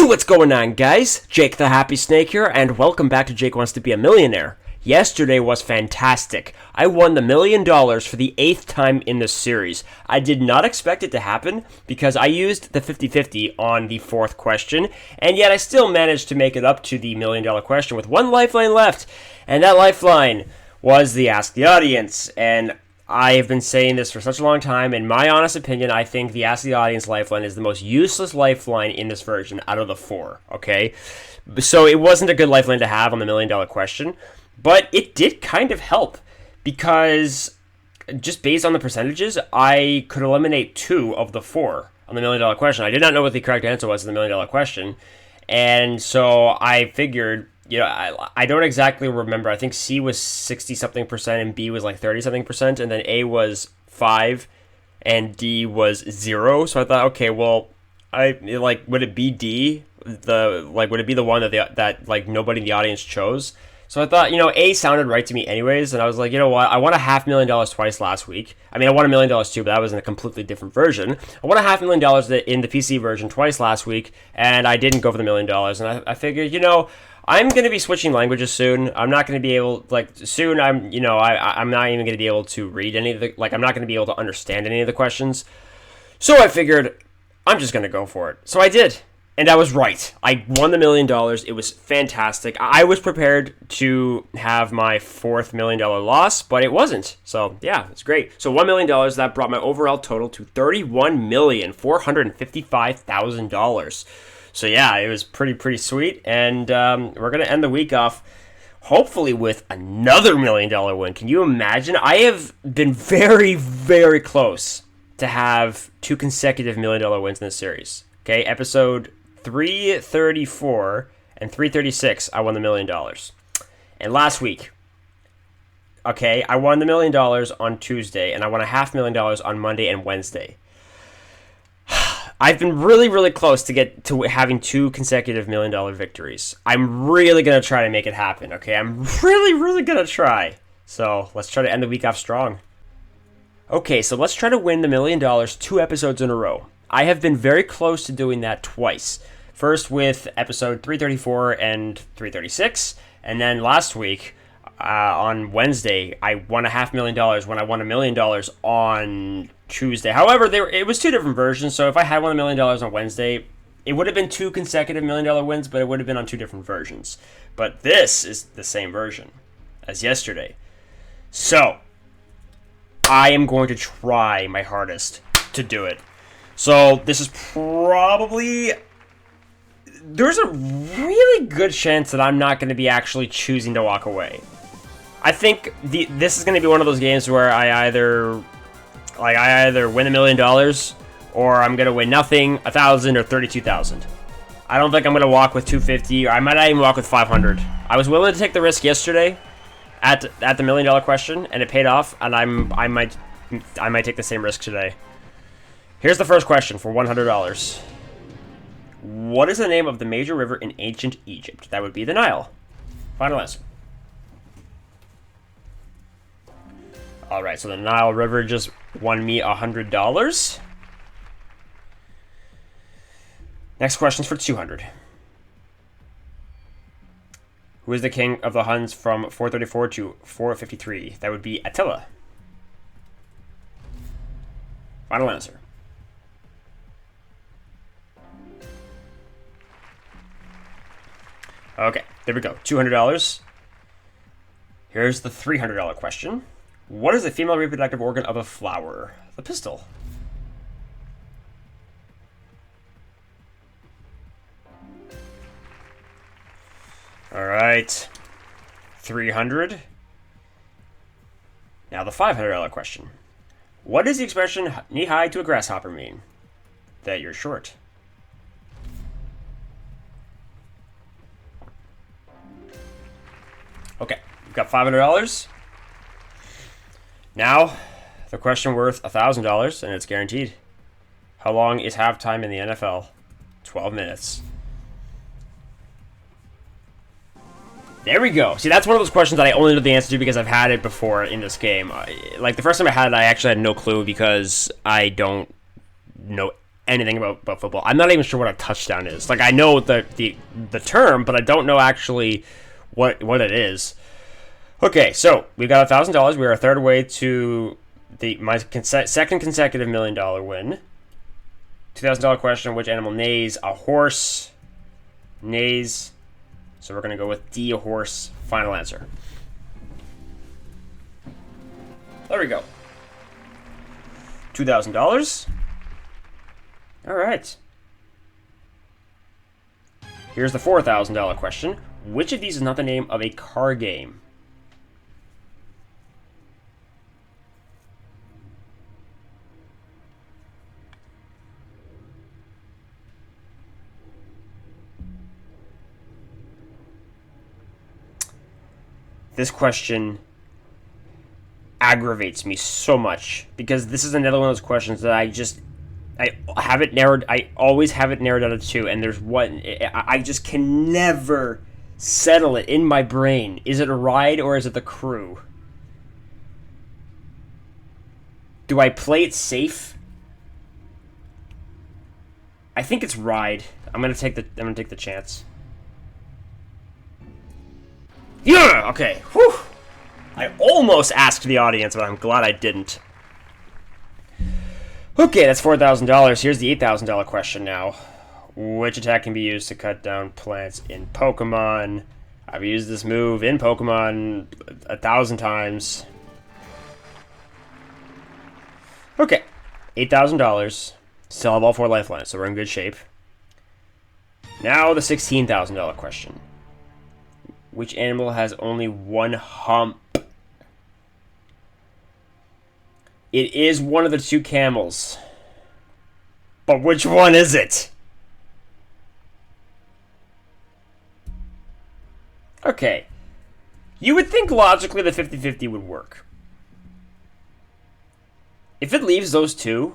What's going on, guys? Jake the Happy Snake here, and welcome back to Jake Wants to Be a Millionaire. Yesterday was fantastic. I won the $1 million for the 8th time in this series. I did not expect it to happen because I used the 50-50 on the 4th question, and yet I still managed to make it up to the $1 million question with one lifeline left, and that lifeline was the Ask the Audience. And I have been saying this for such a long time. In my honest opinion, I think the Ask the Audience lifeline is the most useless lifeline in this version out of the 4, okay? So it wasn't a good lifeline to have on the $1 million question, but it did kind of help because just based on the percentages, I could eliminate 2 of the 4 on the $1 million question. I did not know what the correct answer was in the $1 million question, and so I figured, you know, I don't exactly remember. I think C was 60-something% and B was like 30-something%, and then A was 5 and D was 0. So I thought, okay, well, would it be D? Would it be the one that nobody in the audience chose? So I thought, A sounded right to me anyways, and I was like, you know what? I won $500,000 twice last week. I mean, I won $1 million too, but that was in a completely different version. I won $500,000 in the PC version twice last week, and I didn't go for the $1 million. And I figured, I'm going to be switching languages soon. I'm not going to be able, soon I'm not even going to be able to read any of the, I'm not going to be able to understand any of the questions. So I figured, I'm just going to go for it. So I did. And I was right. I won the $1 million. It was fantastic. I was prepared to have my 4th $1 million loss, but it wasn't. So yeah, it's great. So $1 million, that brought my overall total to $31,455,000. So yeah, it was pretty sweet, and we're going to end the week off hopefully with another $1 million win. Can you imagine? I have been very, very close to have 2 consecutive $1 million wins in this series. Okay, episode 334 and 336, I won the $1 million. And last week, okay, I won the $1 million on Tuesday, and I won $500,000 on Monday and Wednesday. I've been really, really close to get to having 2 consecutive $1 million victories. I'm really going to try to make it happen, okay? I'm really, really going to try. So let's try to end the week off strong. Okay, so let's try to win the $1 million 2 episodes in a row. I have been very close to doing that twice. First with episode 334 and 336, and then last week on Wednesday, I won $500,000 when I won $1 million on Tuesday. However, it was 2 different versions, so if I had won $1 million on Wednesday, it would have been 2 consecutive $1 million wins, but it would have been on 2 different versions. But this is the same version as yesterday. So, I am going to try my hardest to do it. So, this is probably... There's a really good chance that I'm not going to be actually choosing to walk away. I think this is going to be one of those games where I either win $1 million, or I'm going to win nothing, 1,000 or 32,000. I don't think I'm going to walk with 250, or I might not even walk with 500. I was willing to take the risk yesterday at the $1 million question, and it paid off, and I might take the same risk today. Here's the first question for $100. What is the name of the major river in ancient Egypt? That would be the Nile. Final answer. Alright, so the Nile River just won me $100. Next question's for 200. Who is the king of the Huns from 434 to 453? That would be Attila. Final answer. Okay, there we go. $200. Here's the $300 question. What is the female reproductive organ of a flower? The pistil. All right. 300. Now the $500 question. What does the expression knee-high to a grasshopper mean? That you're short. Okay, we've got $500. Now, the question worth $1,000, and it's guaranteed. How long is halftime in the NFL? 12 minutes. There we go. See, that's one of those questions that I only know the answer to because I've had it before in this game. Like, the first time I had it, I actually had no clue because I don't know anything about football. I'm not even sure what a touchdown is. Like, I know the term, but I don't know actually what it is. Okay, so we've got $1,000. We are a third way to my second consecutive $1 million win. $2,000 question: which animal neighs? A horse neighs. So we're gonna go with D, a horse. Final answer. There we go. $2,000. All right. Here's the $4,000 question. Which of these is not the name of a car game? This question aggravates me so much because this is another one of those questions that I have it narrowed. I always have it narrowed down to two, and there's one I just can never settle it in my brain. Is it a ride or is it the crew? Do I play it safe? I think it's ride. I'm gonna take the chance. Yeah. Okay. Whew. I almost asked the audience, but I'm glad I didn't. Okay, that's $4,000. Here's the $8,000 question now. Which attack can be used to cut down plants in Pokemon? I've used this move in Pokemon 1,000 times. Okay, $8,000. Still have all 4 lifelines, so we're in good shape. Now the $16,000 question. Which animal has only 1 hump? It is one of the 2 camels. But which one is it? Okay. You would think logically the 50-50 would work. If it leaves those 2,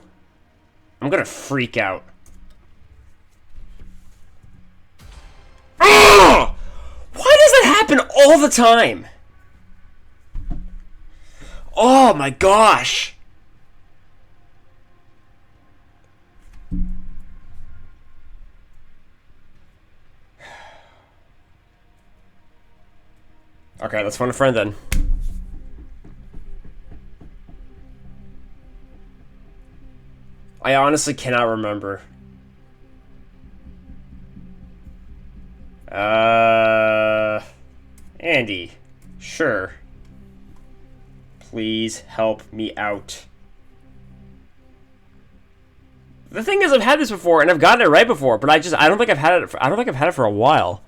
I'm gonna freak out. Ugh! Why does that happen all the time? Oh my gosh. Okay, let's phone a friend then. I honestly cannot remember. Andy. Sure. Please help me out. The thing is, I've had this before and I've gotten it right before, but I don't think I've had it for a while.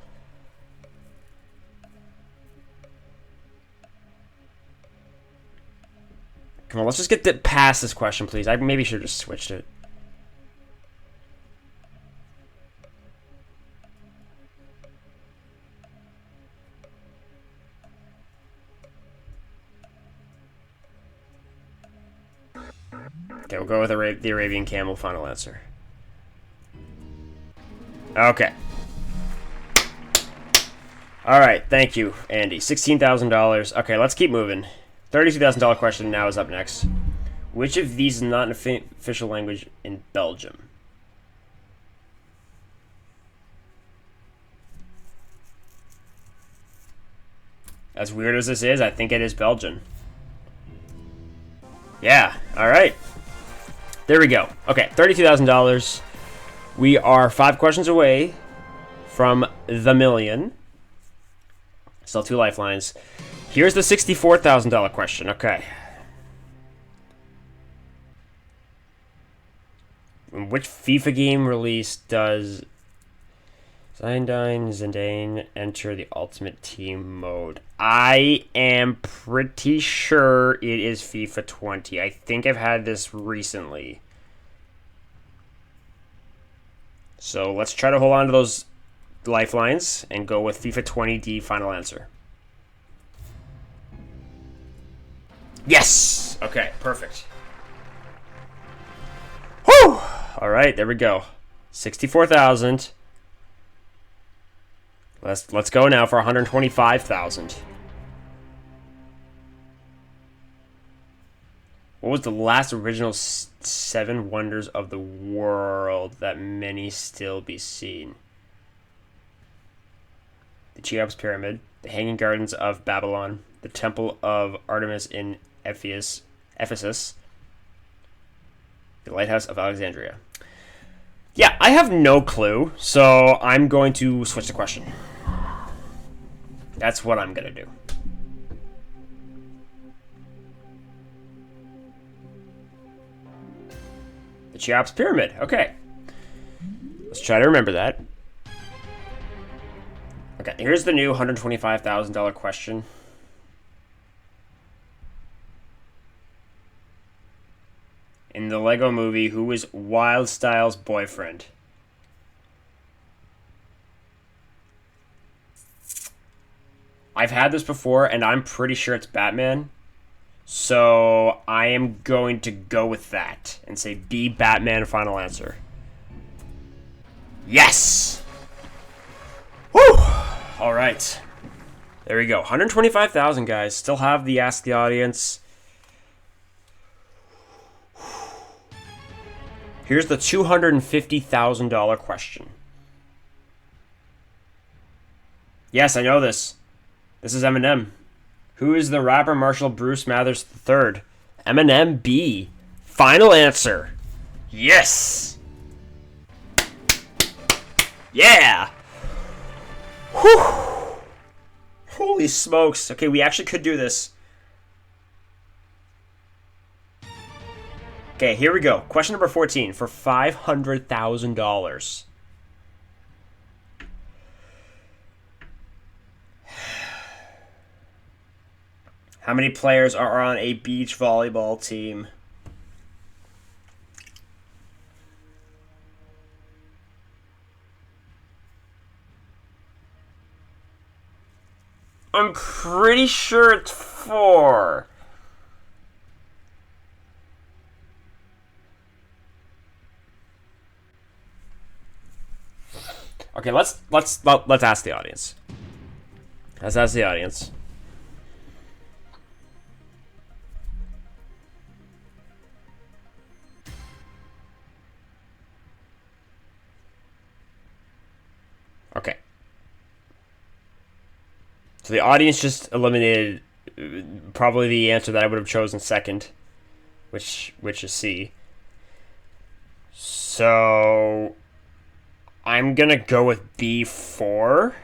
Come on, let's just get past this question, please. I maybe should have just switched it. Okay, we'll go with the Arabian camel final answer. Okay. Alright, thank you, Andy. $16,000. Okay, let's keep moving. $32,000 question now is up next. Which of these is not an official language in Belgium? As weird as this is, I think it is Belgian. Yeah, alright. There we go. Okay, $32,000. We are 5 questions away from the million. Still 2 lifelines. Here's the $64,000 question. Okay. In which FIFA game release does Zidane enter the Ultimate Team mode? I am pretty sure it is FIFA 20. I think I've had this recently. So let's try to hold on to those lifelines and go with FIFA 20D final answer. Yes! Okay, perfect. Whew! Alright, there we go. 64,000. Let's go now for 125,000. What was the last original seven wonders of the world that many still be seen? The Cheops Pyramid, the Hanging Gardens of Babylon, the Temple of Artemis in Ephesus, the Lighthouse of Alexandria. Yeah, I have no clue, so I'm going to switch the question. That's what I'm going to do. The Cheops Pyramid. Okay. Let's try to remember that. Okay, here's the new $125,000 question. In the Lego movie, who is Wildstyle's boyfriend? I've had this before, and I'm pretty sure it's Batman. So I am going to go with that and say B, Batman, final answer. Yes! Woo! All right. There we go. 125,000, guys. Still have the Ask the Audience. Here's the $250,000 question. Yes, I know this. This is Eminem. Who is the rapper Marshall Bruce Mathers III? Eminem B. Final answer. Yes! Yeah! Whew! Holy smokes. Okay, we actually could do this. Okay, here we go. Question number 14 for $500,000. How many players are on a beach volleyball team? I'm pretty sure it's 4. Okay, let's ask the audience. Let's ask the audience. Okay. So the audience just eliminated probably the answer that I would have chosen second, which is C. So I'm gonna go with B4.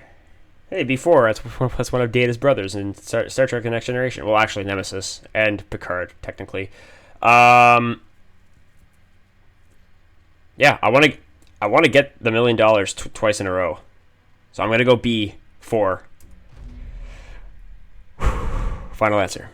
Hey, B4. That's one of Data's brothers in Star Trek: The Next Generation. Well, actually, Nemesis and Picard, technically. Yeah, I want to get the $1 million twice in a row. So I'm gonna go B4. Final answer.